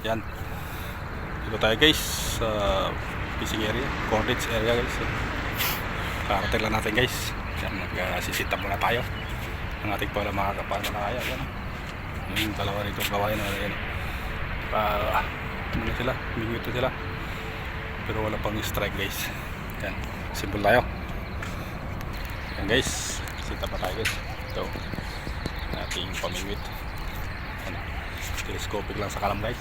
Yan. Dito tayo guys sa fishing area, Cordage area guys. Karating lang natin guys. Yan, nagsisita muna tayo ng ating pala mga kapanalaya. Yan. Yung dalawa rito kawain na yan. Ano sila? Minuto sila. Pero wala pang strike guys. Yan. Simple tayo. Yan guys. Sita pa tayo guys. Ito. Ating pamingwit. Yan. Telescopic lang sa kalam guys.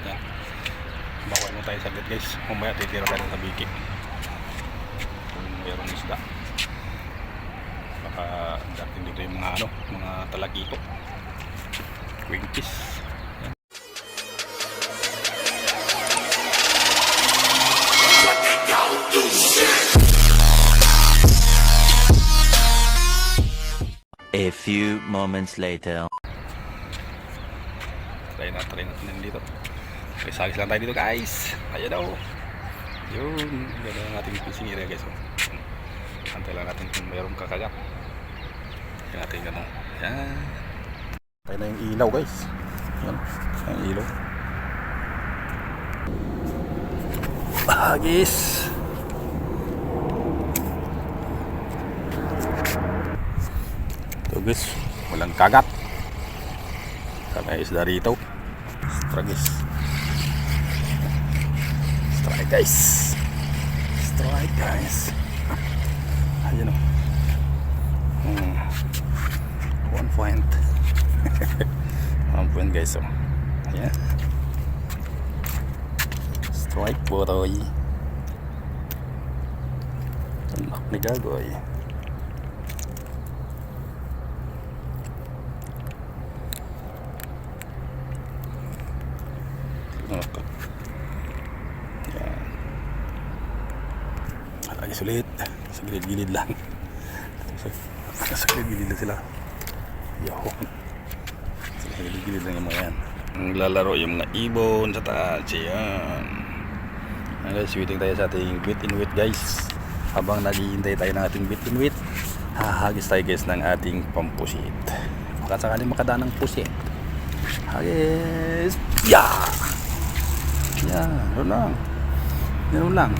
Yan. Bawal mo tayo saglit guys. Mamaya titira tayo sa biki. Kung mayroong isda. Baka dating dito yung mga mga talagito. Quinkies. A few moments later. Try natin dito. Okay, sagis lang tayo dito guys. Ayan daw. Yun. Ganda ang ating fishing area guys. Antay lang natin kung mayroong kakagat. Yan natin gano'n. Yan. Tayo na yung ilaw guys. Yan. Ang ilaw. Bahagis. Ito guys. Walang kagat. May isda rito. Stragis. Strike guys. Strike guys. Ayan o. 1 point. 1 point guys o. Ayan. Strike boy. Anak ni Gagoy. Okay. Yan. Lagi sulit. Sa gilid-gilid lang. Sa gilid-gilid lang sila. Yun. Sa gilid-gilid lang yung mga yan. Lalaro yung mga ibon sa taas. Yan. Guys, waiting tayo sa ating bit in wit guys. Habang naghihintay tayo ng ating bit in wit, hahagis tayo guys ng ating pampusit. Baka sakaling makadaan ng pusit. Hagis. Yeah! Yan, gano'n lang.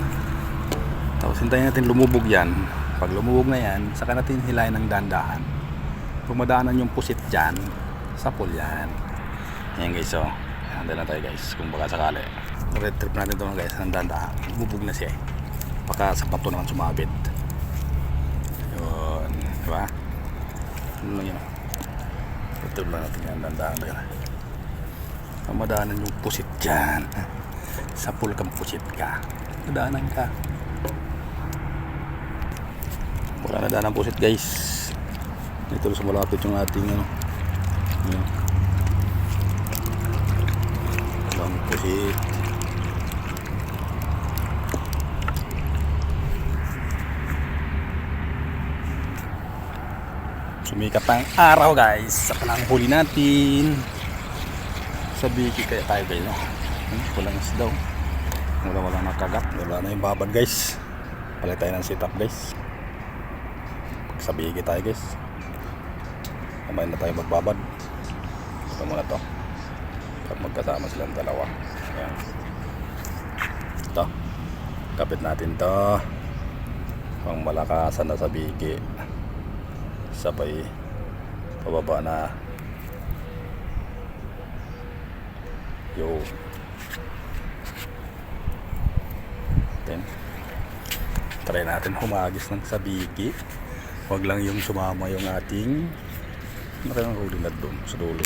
Tapos hintayin natin lumubog yan. Pag lumubog na yan, saka natin hilahin ng dandahan. Kung madaanan yung pusit dyan, sapul yan. Yan guys, so handa na tayo guys, kung baka sakali. Red trip natin ito guys, ng dandahan. Lumubog na siya eh. Baka sa pato naman sumabit. Yun, diba? Ano lang yun. Red trip lang natin yan, dandahan. Kung madaanan yung pusit dyan, sapul kang pusit ka, nadaanan ka. Wala nadaanan pusit guys. Dito sa malapit yung ating yun. Walang pusit. Sumikat ang araw guys sa pananghuli natin sa biki, kaya tayo kayo. Walang isdaw. Walang nakagat. Wala na yung babad guys. Palit tayo ng setup guys. Sa biki tayo guys. Kamay na tayo magbabad. Ito muna to. Pag magkasama silang dalawa. Ayan. Ito. Kapit natin to. Pang malakasan na sa biki. Sabay pababa na. Yo. Then try natin humagis ng sabiki. Huwag lang yung sumama yung ating nakayang huli na doon sa dulo.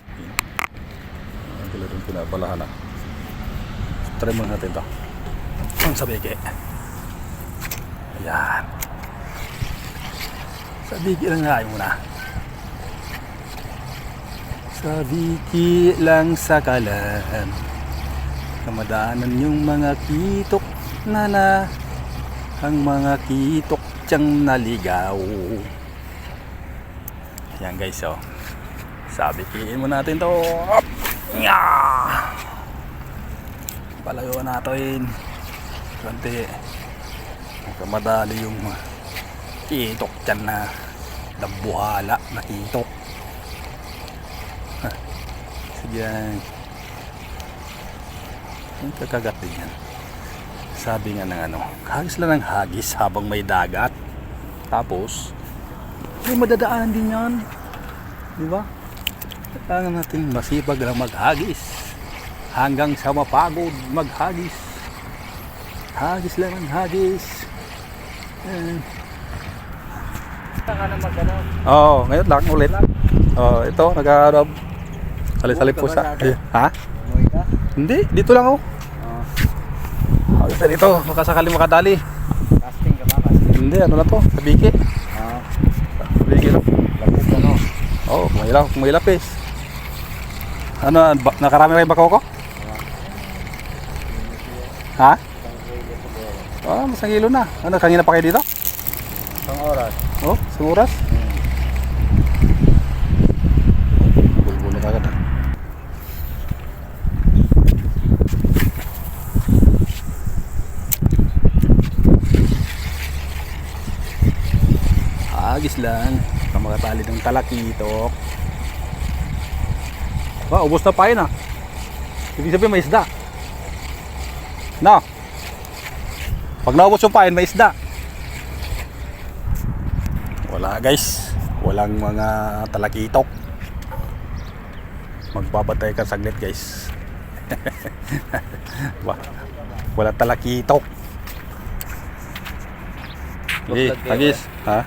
Ang kila doon pinabalahan na. Try mo natin ito. Ang sabiki. Ayan. Sabiki lang nga yung muna. Sabiki lang sa kalan. Kamadaanan yung mga kitok na ang mga kitok tiyang naligaw. Yan guys, oh. Sabikiin mo natin to. Nya! Palayo natin. Konti. Kamadali yung kitok tiyan na dambuhala na kitok. Sige. Yung kakagat din yan. Sabi nga ng ano, hagis lang ng hagis habang may dagat. Tapos, may madadaanan din yan. Di ba? Kailangan natin masipag lang maghagis. Hanggang sa mapagod maghagis. Hagis lang ng hagis. Saka na mag-ano. Oo, ngayon lang ulit. Oo, ito, nag-arab. Salip-salip po sa... Ha? Umuwi ka? Hindi, dito lang ako. Isa dito, baka sakali makadali. Casting ka ba? Casting? Hindi, ano na to? Sabiki. Ah, Sabiki lang. lapit ka no? Oo, may lapis. Ano, nakarami rin bako ko? Ha? Masang kilo na. Ano, kanina pa kayo dito? Isang oras. Oh, isang oras? Bulbul na agad. Agis lang. Baka makatali ng talakitok. Ubos na pa yun ah. Ibig sabihin may isda. No? Pag naubos yung pain, may isda. Wala guys. Walang mga talakitok. Magbabatay ka saglit guys. Wala talakitok. Okay, tagis. Ha?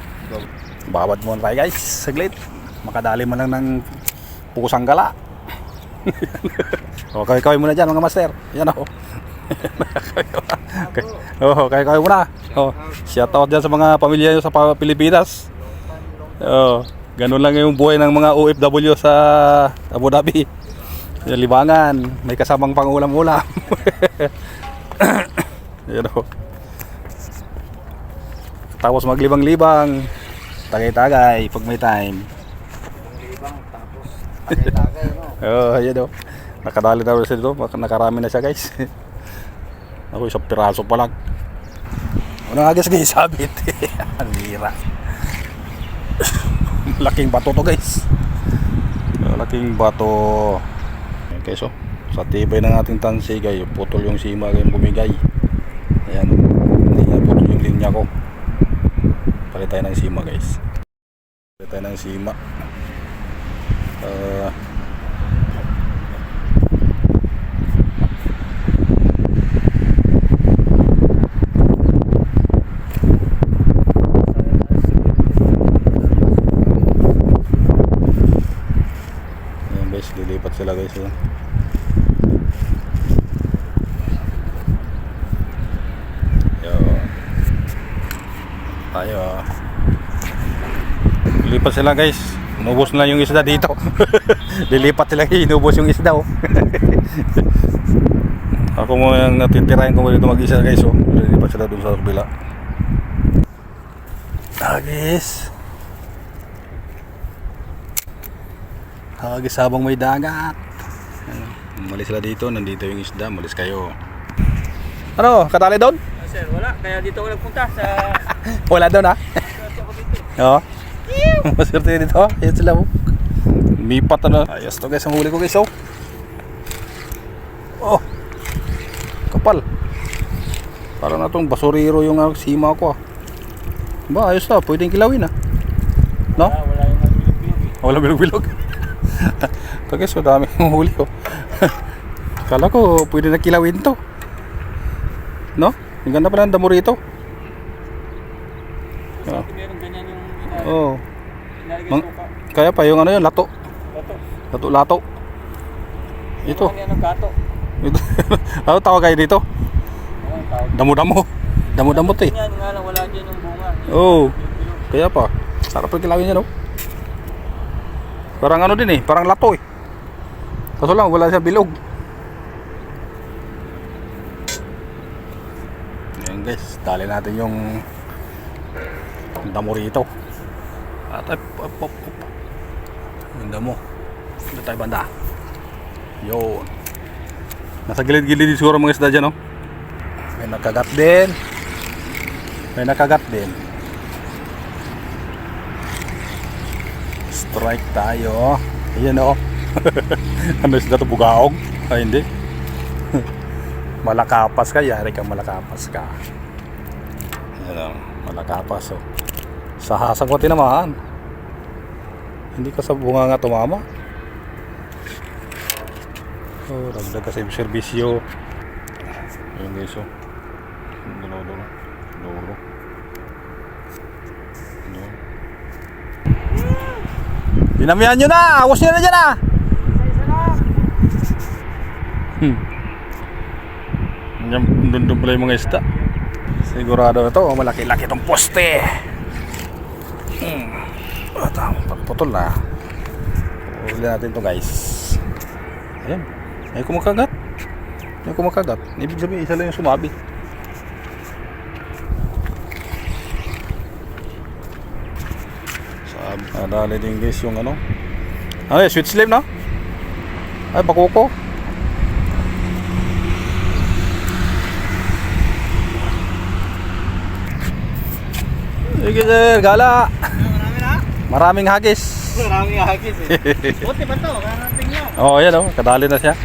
Babad muna tayo guys. Saglit. Makadali mo lang ng pusang gala. Kaway-kaway muna dyan mga master. Yan o. Kaway-kaway muna. Shout out dyan sa mga pamilya nyo sa Pilipinas. Ganun lang yung buhay ng mga OFW sa Abu Dhabi. Yung libangan. May kasamang pang-ulam-ulam. Yan o. Tapos maglibang-libang. Tagay-tagay pag may time. Libang tapos tagay-tagay no? Yan o. Nakadali na rin siya dito. Nakarami na siya guys. Ako isang piraso pa lang. Ano nga guys sabit. Ang hira. Malaking bato to guys. Malaking bato. Okay, so sa tibay ng ating tansigay, putol yung sima yung bumigay. Ayan. Hindi nga putol yung linya ko. Palit tayo ng sima guys. Palit tayo ng sima. Lilipat sila guys yun. Tayo lilipat sila guys. Inubos na yung isda dito. Lilipat sila, inubos yung isda oh. Ako mo yung natitirahin ko dito mag-isa guys oh. Lilipat sila dun sa kabila. Guys, hagis habang may dagat. Malis sila dito, nandito yung isda, malis kayo. Ano, katali doon? Sir, wala. Kaya dito ako nagpunta sa... Wala doon ha? Oo. Maswerte dito. Ayan sila mo. Mipat na. Ayos to guys, ang huli ko guys oh. Oh. Kapal. Parang na itong basuriro yung sima ko ah. Ba, ayos na. Pwedeng kilawin ah. No? Wala yung bilog-bilog. Wala bilog-bilog. Ito guys, so dami yung huli ko. Kala ko pwede na kilawin to. No? Yung ganda pala ng damo rito. Meron ganyan yung Oo. inalagay suka. Kaya pa yung ano yun, lato. Gato. Lato. Ito. Ano yan ang gato? Ano tawag kayo dito? Oo, ang tawag. Damo-damo. Damo-damo to eh. Yan nga lang, wala dyan yung bunga. Oo. Kaya pa. Sarap yung kilawin niya no? Parang ano din eh, parang lato eh. Kaso lang, wala siya bilog. Ayan guys, dali natin yung damo rito. At yung damo. Dito tayo banda. Yun. Nasa gilid-gilid siguro mga isda dyan no? May nakagat din. May nakagat din. Strike tayo. Ayan o. Ano isda ito? Bugaog? Ay hindi. Malakapas ka, yari ka malakapas ka. Yan o, malakapas o. Sa hasang ko tinamaan. Hindi ka sa bunga nga tumama. Oh, dagdag kasi yung serbisyo. Ayun guys o. Dulo. Dinamihan nyo na! Awas nyo na dyan ah! Doon pala yung mga isda. Sigurado ito, malaki-laki itong poste. Pagputol na. Uli natin ito guys. Ayan, may kumakagat. Ibig sabihin, isa lang yung sumabi. Dali din guys yung ano. Ano sweet slim no? Ay pakuko. Sige sir, gala. Maraming hagis. Maraming hagis eh. Buti ba to? Karating nyo. Oh, yan oh, kadali na siya.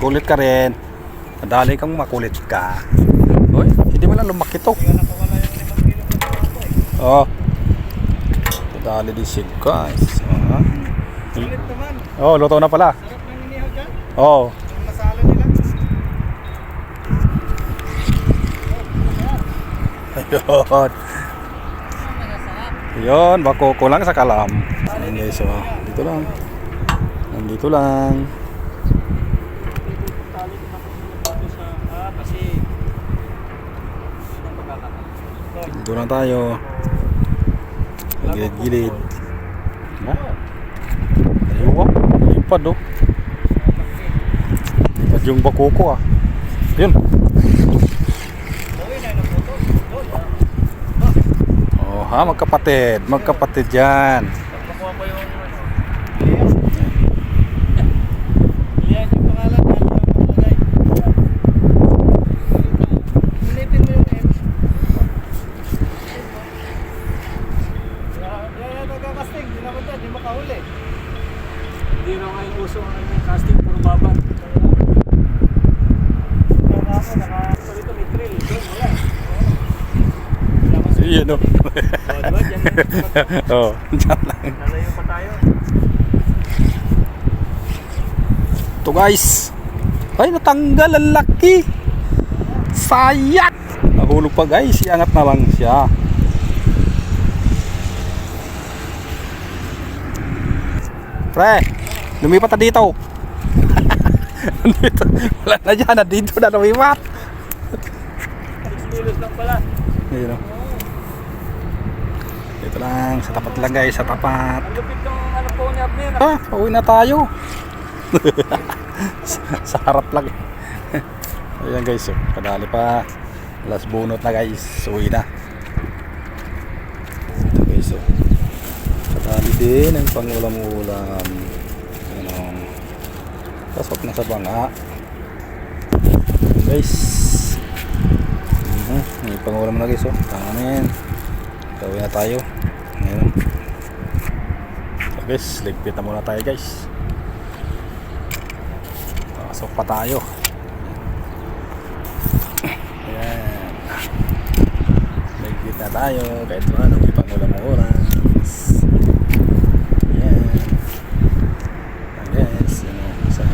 Kulit ka rin. Kadali kang makulit ka. Hoy, hindi mo lang lumaki to. Oh. Kadali din siya guys. Kulit naman. Oh, luto na pala. Sarap ng inihaw dyan. Oh. Ang masala nila. Ayun. Ayun, bako lang sa kalam. Ayun guys, oh. Dito lang. Nandito lang. Kasi Dito lang tayo. Gilid-gilid. Ha? Ayun ko. Lipad oh. Lipad yung bakuko ah. Ayun. Oh ha, magkapatid yan. nakuha ko yung Lian yung pangalan na nakalagay. Ulitin mo yung M. Yan nagkakasting, hindi na ko dyan, hindi makahuli. Hindi na ngayon uso ang casting, puro baba. Dito may trail, doon wala. Iyan oh. Oh, dyan lang. Nalayo pa tayo. Ito guys. Ay, natanggal ang laki. Sayat. Nahulog pa guys. Iangat na lang siya. Pre, lumipat na dito. Dito. Wala na dyan. Nandito na lumipat. 6 kilos lang pala. Ayun oh. Dito lang. Sa tapat lang guys. Sa tapat. Ang lupit ng ano po ni Abner. Ah, pauwi na tayo. sa harap lang. Ayan guys, oh. Kadali pa. Last bunot na guys. Uwi na. Ito guys, oh. Kadali din ang pangulam-ulam. Ano. Pasok na sa banga. Guys. May pangulam na guys, oh. Tama na yan. Uwi na tayo. Ayan. So guys, ligpit na muna tayo guys. Pasok pa tayo. Ayan. Ligpit na tayo. Kahit ano, may pangulam-ulam. Ayan. Ayan guys. Ano, isa.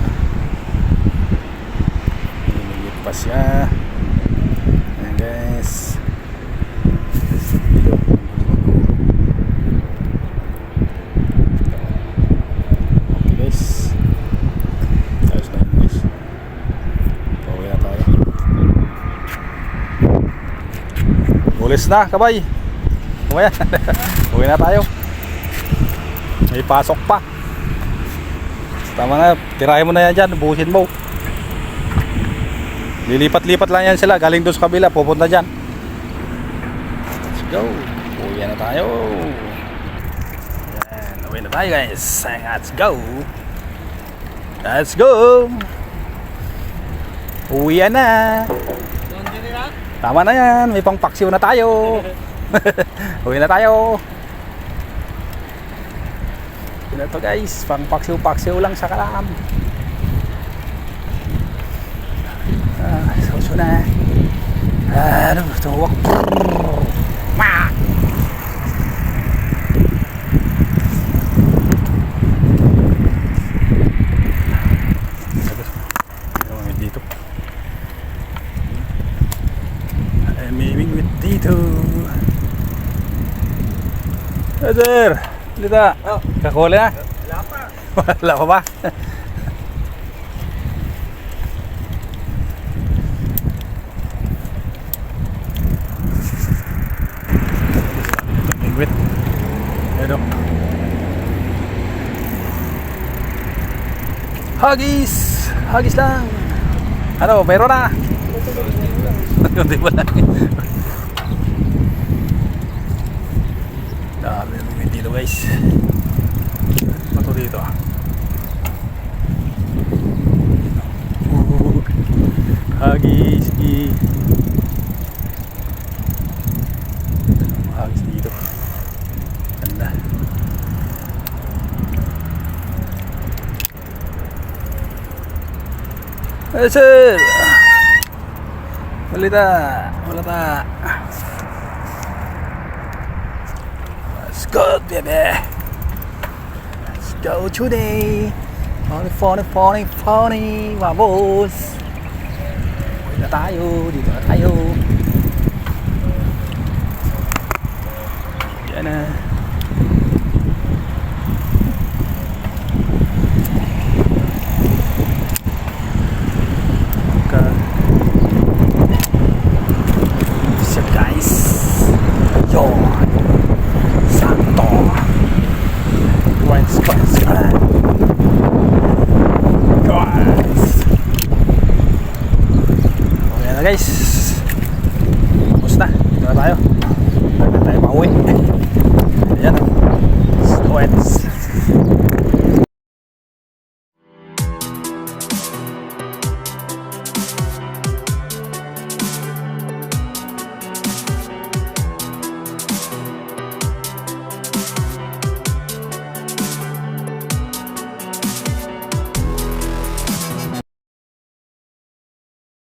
Ligpit pa siya. Ayan guys. Ulis na, kabay. Umaya. Uwi na tayo. May pasok pa. Tama na, tirahin mo na yan dyan. Buhusin mo. Lilipat-lipat lang yan sila. Galing doon sa kabila, pupunta dyan. Let's go. Uwi na tayo. Yan, uwi na tayo guys. Let's go. Let's go. Uwi na. Doon din nila? Tama na yan, may pang paksiw na tayo. Uwi na tayo. Uwi na to guys, pang paksiw lang sa kalam. Ito na. Ano, tuwak. Ma! Dito. I'm aiming with Tito. Hey, sir! Lita! Oh. Kakuli na? Wala pa. Wala pa ba? Tumingwit. Ano? Huggies! Huggies lang! Ano, meron na! Hindi pa lang. Dami namin dito guys. Ano to dito? Huggies! Huggies dito. Ganda. Hey sir! Balita! Balita! Let's go baby! Let's go today! Funny! Vamos! Uwi na tayo! Dito na tayo! Yan na! So guys, yon sakto guys guys okay na guys, tapos na, dito na tayo pauwi. Ayan, let's